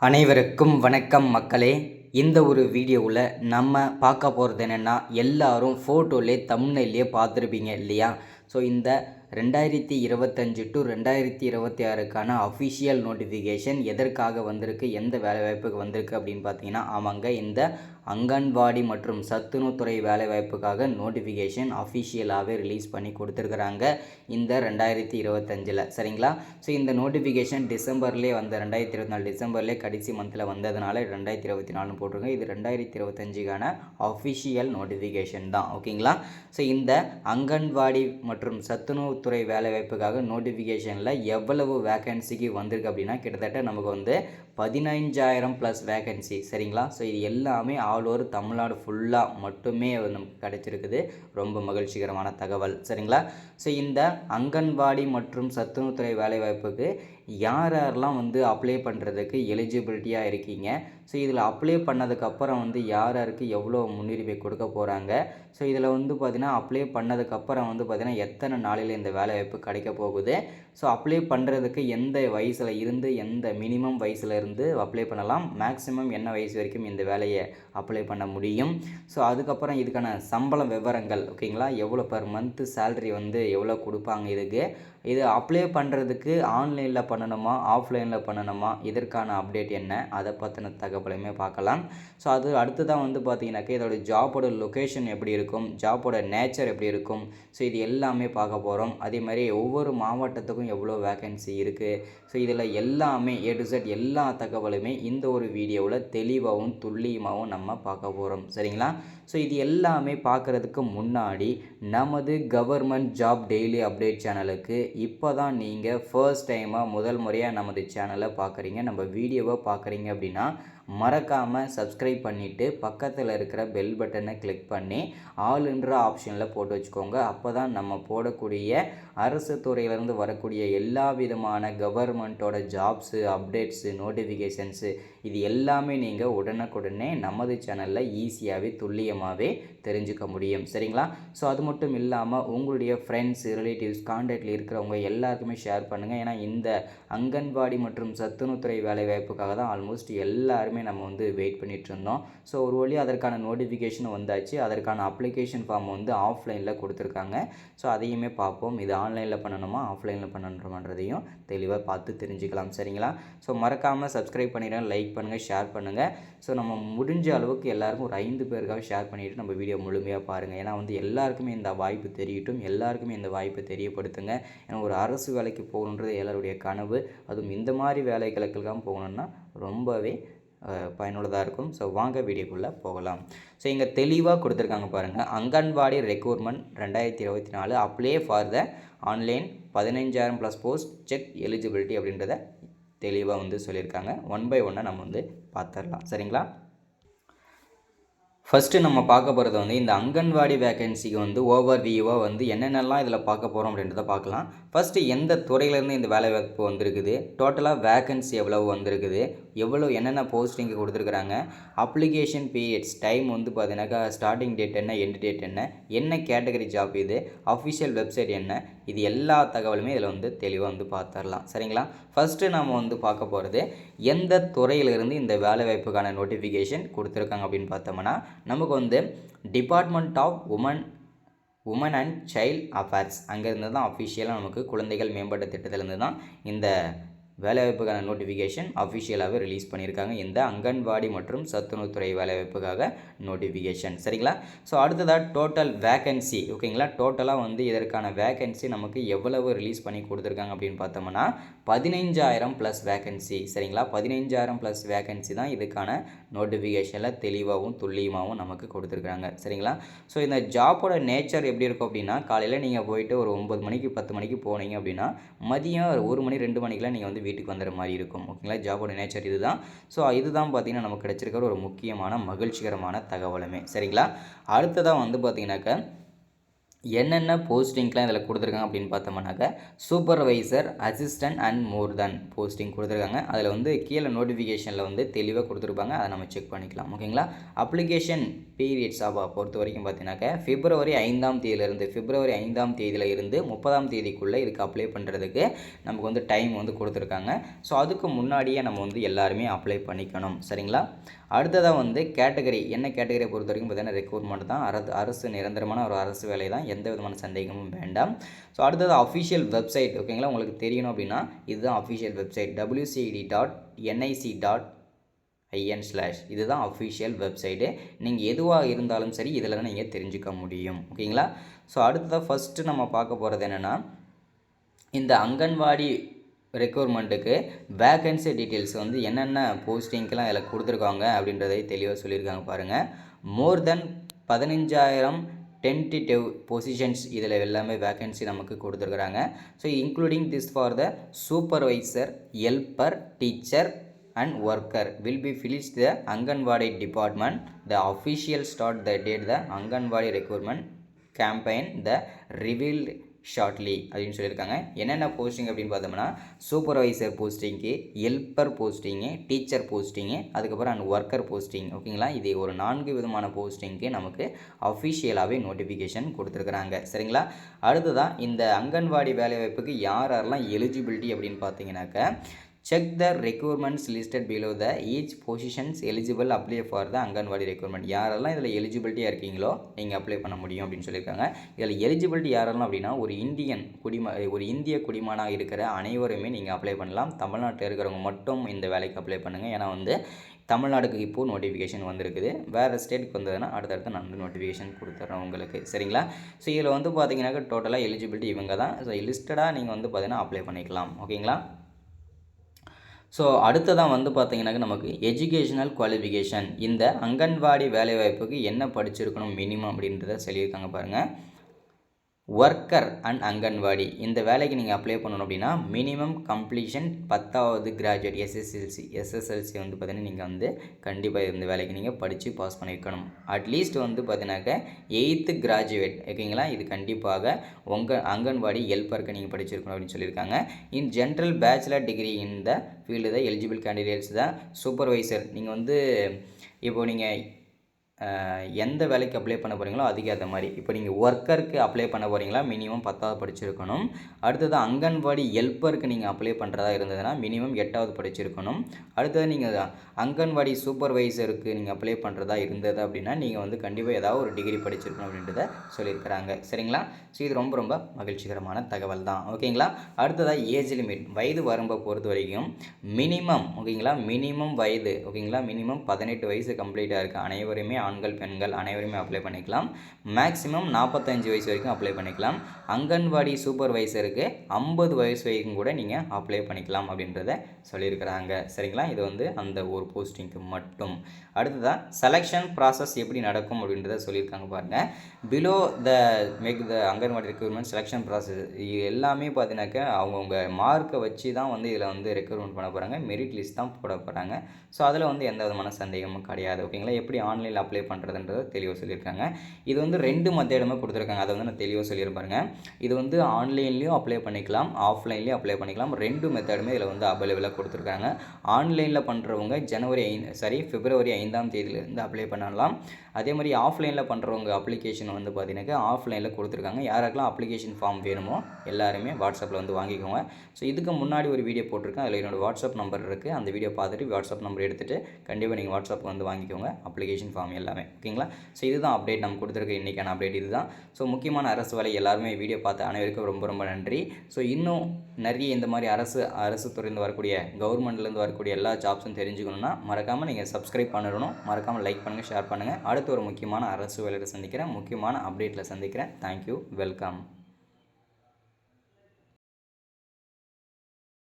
அனைவருக்கும் வணக்கம் மக்களே. இந்த ஒரு வீடியோவில் நம்ம பார்க்க போகிறது என்னென்னா, எல்லாரும் ஃபோட்டோலே தம்ப்நெயிலே பார்த்துருப்பீங்க இல்லையா? ஸோ இந்த 2025 டு 2026க்கான அஃபிஷியல் நோட்டிஃபிகேஷன் எதற்காக வந்திருக்கு, எந்த வேலைவாய்ப்புக்கு வந்திருக்கு அப்படின்னு பார்த்தீங்கன்னா, ஆமாங்க, இந்த அங்கன்வாடி மற்றும் சத்துணவுத்துறை வேலைவாய்ப்புக்காக நோட்டிஃபிகேஷன் அஃபிஷியலாகவே ரிலீஸ் பண்ணி கொடுத்துருக்குறாங்க இந்த 2025. சரிங்களா? ஸோ இந்த நோட்டிஃபிகேஷன் டிசம்பர்லேயே வந்த 2024 டிசம்பர்லேயே கடைசி மந்தில் வந்ததுனால 2024 போட்டிருக்கோம். இது 2025க்கான அஃபிஷியல் நோட்டிஃபிகேஷன் தான். ஓகேங்களா? ஸோ இந்த அங்கன்வாடி மற்றும் சத்துணவுத்துறை வேலைவாய்ப்புக்காக நோட்டிஃபிகேஷனில் எவ்வளவு வேக்கன்சிக்கு வந்திருக்கு அப்படின்னா, கிட்டத்தட்ட நமக்கு வந்து 15,000 ப்ளஸ் வேக்கன்சி. சரிங்களா? ஸோ இது எல்லாமே ஆல் ஓவர் தமிழ்நாடு ஃபுல்லாக மட்டுமே நமக்கு கிடைச்சிருக்குது. ரொம்ப மகிழ்ச்சிகரமான தகவல். சரிங்களா? ஸோ இந்த அங்கன்வாடி மற்றும் சத்துணவுத்துறை வேலைவாய்ப்புக்கு யாரெல்லாம் வந்து அப்ளை பண்ணுறதுக்கு எலிஜிபிலிட்டியாக இருக்கீங்க, ஸோ இதில் அப்ளை பண்ணதுக்கப்புறம் வந்து யாருக்கு எவ்வளோ முன்னுரிமை கொடுக்க போகிறாங்க, ஸோ இதில் வந்து பார்த்திங்கன்னா அப்ளை பண்ணதுக்கப்புறம் வந்து பார்த்திங்கன்னா எத்தனை நாளில் இந்த வேலைவாய்ப்பு கிடைக்க போகுது, ஸோ அப்ளை பண்ணுறதுக்கு எந்த வயசில் இருந்து எந்த மினிமம் வயசில் இருந்து அப்ளை பண்ணலாம், மேக்ஸிமம் என்ன வயசு வரைக்கும் இந்த வேலையை அப்ளை பண்ண முடியும், ஸோ அதுக்கப்புறம் இதுக்கான சம்பள விவரங்கள், ஓகேங்களா, எவ்வளோ பர் மந்த்து சேல்ரி வந்து எவ்வளோ கொடுப்பாங்க, இது அப்ளை பண்ணுறதுக்கு ஆன்லைனில் பண்ணணுமா ஆஃப்லைனில் பண்ணணுமா, இதற்கான அப்டேட் என்ன, அதை பற்றின தகவலையுமே பார்க்கலாம். ஸோ அது அடுத்ததான் வந்து பார்த்திங்கனாக்கா இதோட ஜாபோட லொக்கேஷன் எப்படி இருக்கும், ஜாபோட நேச்சர் எப்படி இருக்கும், ஸோ இது எல்லாமே பார்க்க போகிறோம். அதே மாதிரி ஒவ்வொரு மாவட்டத்துக்கும் எவ்வளோ வேக்கன்சி இருக்குது, ஸோ இதில் எல்லாமே A to Z எல்லா தகவலுமே இந்த ஒரு வீடியோவில் தெளிவாகவும் துல்லியமாகவும் நம்ம பார்க்க போகிறோம். சரிங்களா? ஸோ இது எல்லாமே பார்க்குறதுக்கு முன்னாடி நமது கவர்மெண்ட் ஜாப் டெய்லி அப்டேட் சேனலுக்கு இப்போ தான் நீங்கள் ஃபர்ஸ்ட் டைமாக முதல் முறையாக நமது சேனலை பார்க்குறீங்க, நம்ம வீடியோவை பார்க்குறீங்க அப்படின்னா மறக்காமல் சப்ஸ்கிரைப் பண்ணிவிட்டு பக்கத்தில் இருக்கிற பெல் பட்டனை கிளிக் பண்ணி ஆல்ன்ற ஆப்ஷனில் போட்டு வச்சுக்கோங்க. அப்போ தான் நம்ம போடக்கூடிய அரசு துறையிலேருந்து வரக்கூடிய எல்லா விதமான கவர்மெண்ட்டோட ஜாப்ஸு, அப்டேட்ஸு, நோட்டிஃபிகேஷன்ஸு இது எல்லாமே நீங்கள் உடனுக்குடனே நமது சேனலில் ஈஸியாகவே துல்லியமாகவே தெரிஞ்சுக்க முடியும். சரிங்களா? ஸோ அது மட்டும் இல்லாமல் உங்களுடைய ஃப்ரெண்ட்ஸ், ரிலேட்டிவ்ஸ், கான்டாக்டில் இருக்கிறவங்க எல்லாருக்குமே ஷேர் பண்ணுங்கள். ஏன்னா இந்த அங்கன்வாடி மற்றும் சத்துணவுத்துறை வேலைவாய்ப்புக்காக தான் ஆல்மோஸ்ட் எல்லாருமே நம்ம வந்து வெயிட் பண்ணிட்டு இருந்தோம். ஸோ ஒரு வழி அதற்கான நோட்டிஃபிகேஷன் வந்தாச்சு. அதற்கான அப்ளிகேஷன் ஃபார்ம் வந்து ஆஃப்லைனில் கொடுத்துருக்காங்க. ஸோ அதையுமே பார்ப்போம். இது ஆன்லைனில் பண்ணணுமா ஆஃப்லைனில் பண்ணணுன்றதையும் தெளிவாக பார்த்து தெரிஞ்சுக்கலாம். சரிங்களா? ஸோ மறக்காமல் சப்ஸ்கிரைப் பண்ணிடுங்க, லைக் பண்ணுங்கள், ஷேர் பண்ணுங்கள். ஸோ நம்ம முடிஞ்ச அளவுக்கு எல்லாருக்கும் ஒரு 5 பேருக்காக ஷேர் பண்ணிவிட்டு நம்ம வீடியோ முழுமையாக பாருங்கள். ஏன்னா வந்து எல்லாருக்குமே இந்த வாய்ப்பு தெரியட்டும், எல்லாருக்குமே இந்த வாய்ப்பை தெரியப்படுத்துங்க. ஏன்னா ஒரு அரசு வேலைக்கு போகணுன்றது எல்லாருடைய கனவு. அதுவும் இந்த மாதிரி வேலைகளுக்கெல்லாம் போகணுன்னா ரொம்பவே பயனுள்ளதாக இருக்கும். ஸோ வாங்க வீடியோக்குள்ளே போகலாம். ஸோ இங்கே தெளிவாக கொடுத்துருக்காங்க பாருங்கள், anganwadi recruitment 2024 apply for the online 15,000 plus post check eligibility அப்படின்றத தெளிவாக வந்து சொல்லியிருக்காங்க. ஒன் பை ஒன்னாக நம்ம வந்து பார்த்துடலாம். சரிங்களா? ஃபஸ்ட்டு நம்ம பார்க்க போகிறது வந்து இந்த அங்கன்வாடி வேக்கன்சிக்கு வந்து ஓவர் வியூவாக வந்து என்னென்னலாம் இதில் பார்க்க போகிறோம் அப்படின்றத பார்க்கலாம். ஃபஸ்ட்டு எந்த துறையிலேருந்து இந்த வேலைவாய்ப்பு வந்திருக்குது, டோட்டலாக வேக்கன்சி எவ்வளவு வந்திருக்குது, என்னென்ன போஸ்டிங்கு கொடுத்துருக்குறாங்க, அப்ளிகேஷன் பீரியட்ஸ் டைம் வந்து பார்த்தீங்கன்னாக்கா ஸ்டார்டிங் டேட் என்ன, எண்ட் டேட் என்ன கேட்டகரி ஜாப் இது, அஃபிஷியல் வெப்சைட் என்ன, இது எல்லா தகவலுமே இதில் வந்து தெளிவாக வந்து பார்த்துடலாம். சரிங்களா? ஃபஸ்ட்டு நம்ம வந்து பார்க்க போகிறது எந்த துறையிலிருந்து இந்த வேலைவாய்ப்புக்கான நோட்டிஃபிகேஷன் கொடுத்துருக்காங்க அப்படின்னு பார்த்தோம்னா, நமக்கு வந்து department of women and child affairs அங்கேருந்து தான் அஃபிஷியலாக நமக்கு குழந்தைகள் மேம்பாட்டு திட்டத்திலேருந்து தான் இந்த வேலைவாய்ப்புக்கான நோட்டிஃபிகேஷன் அஃபிஷியலாகவே ரிலீஸ் பண்ணியிருக்காங்க. இந்த அங்கன்வாடி மற்றும் சத்துணவுத்துறை வேலைவாய்ப்புக்காக நோட்டிஃபிகேஷன். சரிங்களா? ஸோ அடுத்ததாக டோட்டல் வேக்கன்சி, ஓகேங்களா, டோட்டலாக வந்து இதற்கான வேக்கன்சி நமக்கு எவ்வளவு ரிலீஸ் பண்ணி கொடுத்துருக்காங்க அப்படின்னு பார்த்தோம்னா 15,000 ப்ளஸ் வேக்கன்சி. சரிங்களா? 15,000 ப்ளஸ் வேக்கன்சி தான் இதுக்கான நோட்டிஃபிகேஷனில் தெளிவாகவும் துல்லியமாகவும் நமக்கு கொடுத்துருக்காங்க. சரிங்களா? ஸோ இந்த ஜாப்போட நேச்சர் எப்படி இருக்கும் அப்படின்னா, காலையில் நீங்கள் போயிட்டு ஒரு 9 மணிக்கு 10 மணிக்கு போனீங்க அப்படின்னா மதியம் 1 மணி 2 மணிக்கெலாம் நீங்கள் வந்து வீட்டுக்கு வந்துடுற மாதிரி இருக்கும். ஓகேங்களா? ஜாபோட நேச்சர் இதுதான். ஸோ இதுதான் பார்த்திங்கன்னா நமக்கு கிடைச்சிருக்கிற ஒரு முக்கியமான மகிழ்ச்சிகரமான தகவலுமே. சரிங்களா? அடுத்ததாக வந்து பார்த்திங்கனாக்கா என்னென்ன போஸ்டிங்லாம் இதில் கொடுத்துருக்காங்க அப்படின்னு பார்த்தோம்னாக்கா supervisor, assistant and more then posting கொடுத்துருக்காங்க. அதில் வந்து கீழே நோட்டிஃபிகேஷனில் வந்து தெளிவாக கொடுத்துருப்பாங்க. அதை நம்ம செக் பண்ணிக்கலாம். ஓகேங்களா? அப்ளிகேஷன் பீரியட்ஸ் பொறுத்த வரைக்கும் பார்த்தீங்கன்னாக்கா பிப்ரவரி 5ஆம் தேதியிலிருந்து 30ஆம் தேதிக்குள்ளே இதுக்கு அப்ளை பண்ணுறதுக்கு நமக்கு வந்து டைம் வந்து கொடுத்துருக்காங்க. ஸோ அதுக்கு முன்னாடியே நம்ம வந்து எல்லாருமே அப்ளை பண்ணிக்கணும். சரிங்களா? அடுத்ததாக வந்து கேட்டகரி, என்ன கேட்டகரியை பொறுத்த வரைக்கும் பார்த்தீங்கன்னா ரெக்ரூட்மெண்ட் தான். அரசு நிரந்தரமான ஒரு அரசு வேலை தான். எந்த விதமான சந்தேகமும் வேண்டாம். ஸோ அடுத்தது அஃபிஷியல் வெப்சைட். ஓகேங்களா? உங்களுக்கு தெரியணும் அப்படின்னா இதுதான் அஃபிஷியல் வெப்சைட் wcd.nic.in/ இதுதான் அஃபிஷியல் வெப்சைட்டு. நீங்கள் எதுவாக இருந்தாலும் சரி இதில் தான் நீங்கள் தெரிஞ்சுக்க முடியும். ஓகேங்களா? ஸோ அடுத்ததாக ஃபஸ்ட்டு நம்ம பார்க்க போகிறது என்னென்னா இந்த அங்கன்வாடி ரெக்ரூட்மெண்ட்டுக்கு வேகன்சி டீட்டெயில்ஸ் வந்து என்னென்ன போஸ்டிங்க்கெலாம் இதில் கொடுத்துருக்காங்க அப்படின்றதை தெளிவாக சொல்லியிருக்காங்க பாருங்கள். மோர் தென் 15,000 டென்டேட்டிவ் பொசிஷன்ஸ் இதில் எல்லாமே வேகன்சி நமக்கு கொடுத்துருக்குறாங்க. So including this for the supervisor, helper, teacher and worker will be finished the Anganwadi department. The official start the date the Anganwadi recruitment campaign the revealed shortly அப்படின்னு சொல்லியிருக்காங்க. என்னென்ன posting அப்படின்னு பார்த்தோம்னா supervisor posting, helper posting, teacher posting, அதுக்கப்புறம் and worker posting. ஓகேங்களா? இது ஒரு 4 விதமான போஸ்டிங்க்கு நமக்கு அஃபிஷியலாகவே நோட்டிஃபிகேஷன் கொடுத்துருக்குறாங்க. சரிங்களா? அடுத்ததான் இந்த அங்கன்வாடி வேலைவாய்ப்புக்கு யாரெல்லாம் எலிஜிபிலிட்டி அப்படின்னு பார்த்தீங்கன்னாக்கா check the requirements listed below the each positions eligible apply for the anganwadi recruitment. யாரெல்லாம் இதில் எலிஜிபிலிட்டியாக இருக்கீங்களோ நீங்கள் அப்ளை பண்ண முடியும் அப்படின்னு சொல்லியிருக்காங்க. இதில் எலிஜிபிலிட்டி யாரெல்லாம் அப்படின்னா ஒரு இந்திய குடிமகனாக இருக்கிற அனைவருமே நீங்கள் அப்ளை பண்ணலாம். தமிழ்நாட்டில் இருக்கிறவங்க மட்டும் இந்த வேலைக்கு அப்ளை பண்ணுங்கள். ஏன்னா வந்து தமிழ்நாடுக்கு இப்போது நோட்டிஃபிகேஷன் வந்திருக்குது. வேறு ஸ்டேட்டுக்கு வந்ததுன்னா அடுத்தடுத்து நான் நோட்டிஃபிகேஷன் கொடுத்துட்றேன் உங்களுக்கு. சரிங்களா? ஸோ இதில் வந்து பார்த்தீங்கன்னாக்கா டோட்டலாக எலிஜிபிலிட்டி இவங்க தான். ஸோ லிஸ்டடாக நீங்கள் வந்து பார்த்தீங்கன்னா அப்ளை பண்ணிக்கலாம். ஓகேங்களா? ஸோ அடுத்ததான் வந்து பார்த்தீங்கன்னாக்க நமக்கு எஜுகேஷனல் குவாலிஃபிகேஷன். இந்த அங்கன்வாடி வேலைவாய்ப்புக்கு என்ன படிச்சிருக்கணும் மினிமம் அப்படின்றத சொல்லியிருக்காங்க பாருங்கள். ஒர்க்கர் அண்ட் அங்கன்வாடி இந்த வேலைக்கு நீங்கள் அப்ளை பண்ணணும் அப்படின்னா மினிமம் கம்ப்ளீஷன் 10வது கிராஜுவேட் எஸ்எஸ்எல்சி வந்து பார்த்தீங்கன்னா நீங்கள் வந்து கண்டிப்பாக இந்த வேலைக்கு நீங்கள் படித்து பாஸ் பண்ணியிருக்கணும். அட்லீஸ்ட் வந்து பார்த்தீங்கன்னாக்க 8th கிராஜுவேட். ஓகேங்களா? இது கண்டிப்பாக உங்கள் அங்கன்வாடி ஹெல்ப்பருக்கு நீங்கள் படிச்சிருக்கணும் அப்படின்னு சொல்லியிருக்காங்க. In general bachelor degree in the field தான் எலிஜிபிள் கேண்டிடேட்ஸ் தான். சூப்பர்வைசர் நீங்கள் வந்து இப்போது நீங்கள் எந்த வேலைக்கு அப்ளை பண்ண போகிறீங்களோ அதுக்கேற்ற மாதிரி. இப்போ நீங்கள் ஒர்க்கருக்கு அப்ளை பண்ண போகிறீங்களா மினிமம் 10வது படிச்சிருக்கணும். அடுத்தது அங்கன்வாடி ஹெல்ப்பருக்கு நீங்கள் அப்ளை பண்ணுறதா இருந்ததுன்னா மினிமம் 8வது படிச்சிருக்கணும். அடுத்தது நீங்கள் அங்கன்வாடி சூப்பர்வைசருக்கு நீங்கள் அப்ளை பண்ணுறதா இருந்தது அப்படின்னா நீங்கள் வந்து கண்டிப்பாக ஏதாவது ஒரு டிகிரி படிச்சிருக்கணும் அப்படின்றத சொல்லியிருக்கிறாங்க. சரிங்களா? ஸோ இது ரொம்ப ரொம்ப மகிழ்ச்சிகரமான தகவல் தான். ஓகேங்களா? அடுத்ததாக ஏஜ் லிமிட், வயது வரம்பை பொறுத்த வரைக்கும் மினிமம், ஓகேங்களா, மினிமம் வயது, ஓகேங்களா, மினிமம் 18 வயசு கம்ப்ளீட்டாக இருக்குது அனைவருமே, ஆண்கள் பெண்கள் அனைவருமே அப்ளை பண்ணிக்கலாம். மேக்ஸிமம் 45 வயசு வரைக்கும் அப்ளை பண்ணிக்கலாம். அங்கன்வாடி சூப்பர்வைசருக்கு 50 வயசு வரைக்கும் கூட நீங்கள் அப்ளை பண்ணிக்கலாம் அப்படின்றத சொல்லியிருக்கிறாங்க. சரிங்களா? இது வந்து அந்த ஒரு போஸ்டிங்க்கு மட்டும். அடுத்ததான் செலெக்ஷன் ப்ராசஸ் எப்படி நடக்கும் அப்படின்றத சொல்லியிருக்காங்க பாருங்கள். Below the make the anganwadi recruitment selection process இது எல்லாமே பார்த்தீங்கன்னாக்கா அவங்கவுங்க மார்க்கை வச்சு தான் வந்து இதில் வந்து ரெக்ரூட்மெண்ட் பண்ண போகிறாங்க. மெரிட் லிஸ்ட் தான் போட போகிறாங்க. ஸோ அதில் வந்து எந்த விதமான சந்தேகமும் கிடையாது. ஓகேங்களா? எப்படி ஆன்லைனில் அப்ளை பண்ணுறதுன்றதை தெளிவாக சொல்லியிருக்காங்க. இது வந்து 2 மெத்தேடுமே கொடுத்துருக்காங்க. அதை வந்து நான் தெளிவாக சொல்லியிருப்பாருங்க. இது வந்து ஆன்லைன்லேயும் அப்ளை பண்ணிக்கலாம், ஆஃப்லைன்லேயும் அப்ளை பண்ணிக்கலாம். 2 மெத்தடுமே இதில் வந்து அவைலபிளாக கொடுத்துருக்காங்க. ஆன்லைனில் பண்ணுறவங்க பிப்ரவரி 5ஆம் தேதியிலேருந்து அப்ளை பண்ணலாம். அதே மாதிரி ஆஃப்லைனில் பண்ணுறவங்க அப்ளிகேஷன் வந்து பார்த்தீங்கன்னாக்கா ஆஃப்லைனில் கொடுத்துருக்காங்க. யாருக்கெல்லாம் அப்ளிகேஷன் ஃபார்ம் வேணுமோ எல்லாருமே வாட்ஸ்அப்பில் வந்து வாங்கிக்கோங்க. ஸோ இதுக்கு முன்னாடி ஒரு வீடியோ போட்டிருக்கேன். அதில் என்னோடய வாட்ஸ்அப் நம்பர் இருக்குது. அந்த வீடியோ பார்த்துட்டு வாட்ஸ்அப் நம்பர் எடுத்துகிட்டு கண்டிப்பாக நீங்கள் வாட்ஸ்அப்பில் வந்து வாங்கிக்கோங்க அப்ளிகேஷன் ஃபார்ம் எல்லாமே. ஓகேங்களா? ஸோ இதுதான் அப்டேட் நம்ம கொடுத்துருக்க இன்றைக்கான அப்டேட் இதுதான். ஸோ முக்கியமான அரசு வேலை எல்லாருமே வீடியோ பார்த்த அனைவருக்கும் ரொம்ப ரொம்ப நன்றி. ஸோ இன்னும் நிறைய இந்த மாதிரி அரசு துறையிலேருந்து வரக்கூடிய கவர்மெண்ட்லேருந்து வரக்கூடிய எல்லா ஜாப்ஸும் தெரிஞ்சுக்கணுன்னா மறக்காமல் நீங்கள் சப்ஸ்கிரைப் பண்ணணும். மறக்காமல் லைக் பண்ணுங்கள், ஷேர் பண்ணுங்கள். அடுத்து ஒரு முக்கியமான அரசு வேலையில் சந்திக்கிறேன், முக்கியமான அப்டேட்டில் சந்திக்கிறேன். Thank you, welcome.